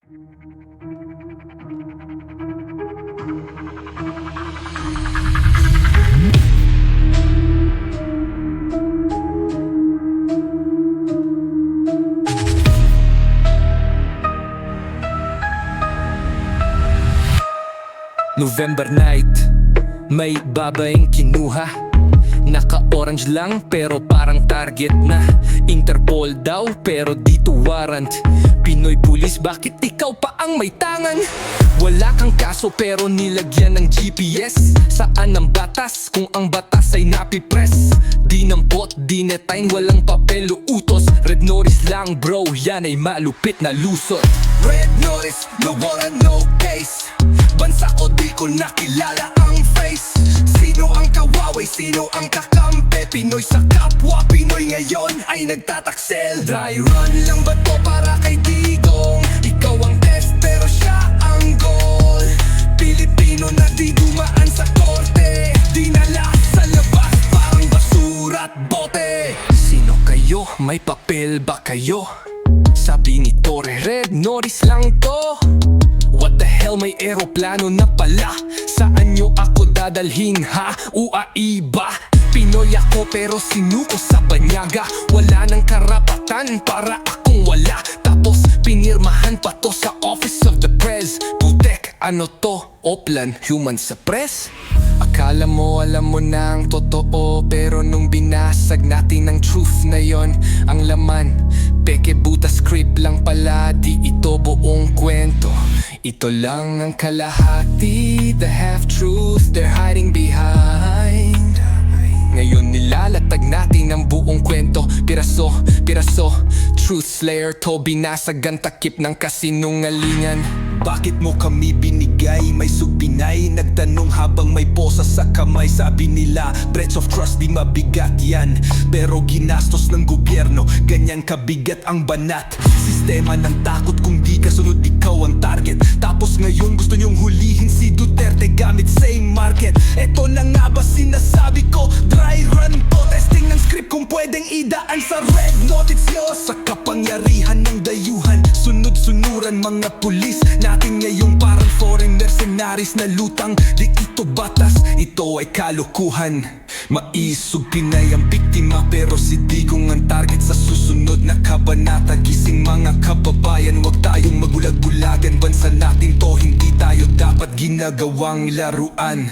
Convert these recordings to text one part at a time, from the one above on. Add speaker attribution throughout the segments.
Speaker 1: November night, may babaeng kinuha. Naka-orange lang pero parang target na. Interpol daw pero dito warrant. Pinoy pulis, bakit ikaw pa ang may tangan? Wala kang kaso pero nilagyan ng GPS. Saan ang batas kung ang batas ay napipress? Di nampot, di netine, walang papel o utos. Red notice lang bro, yan ay malupit na lusot. Red notice, no warrant, no case. Bansa ko di ko nakilala ang face. Sino ang kawaway, sino ang kakampi? Pinoy sa kapwa, Pinoy ngayon ay nagtataksel. Dry run lang ba to para kay Digong? Ikaw ang test pero siya ang goal. Pilipino na di dumaan sa korte, dinala sa labas parang basura at bote. Sino kayo? May papel ba kayo? Sabi ni Torre, red notice lang to. What the hell, may eroplano na pala. Saan nyo ako dadalhin ha? Uaiba. Pinoy ako pero sinuko sa banyaga. Wala nang karapatan para akong wala. Tapos pinirmahan pa to sa Office of the Press. Putek, ano to? Oplan, human sa press? Akala mo alam mo na ang totoo, pero nung binasag natin ang truth na yon, ang laman peke buta script lang pala, di ito buong kwento. Ito lang ang kalahati, the half-truth they're hiding behind. Ngayon nilalatag natin ang buong kwento. Piraso, piraso, truth slayer to. Binasag ang takip ng kasinungalingan. Bakit mo kami binigay? May sugbinay, nagtanong habang may posa sa kamay. Sabi nila, breach of trust di mabigat yan, pero ginastos ng gobyerno, ganyan kabigat ang banat. Sistema ng takot, kung di kasunod ikaw ang target. Tapos ngayon gusto nyong hulihin si Duterte gamit same market. Eto na nga ba sinasabi ko? Dry run to, testing ng script kung pwedeng idaan sa red notice nyo. Sa kapangyarihan ng dayuhan, sunod-sunuran mga pulis natin ngayon parang foreign mercenaries na lutang. Di ito batas, ito ay kalukuhan. Maisog Pinay ang biktima pero si Digong ang target sa susunod na kabanata. Gising mga kababayan, wag tayong magulag-gulagan. Bansa natin to, hindi tayo dapat ginagawang laruan.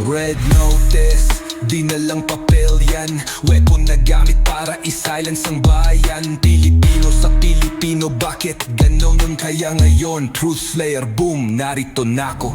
Speaker 1: Red notice, di na lang papel yan. Weapon na gamit para i-silence ang bayan. Pilipino sa Pilipino, bakit ganon? Kaya ngayon, truth slayer, boom, narito nako.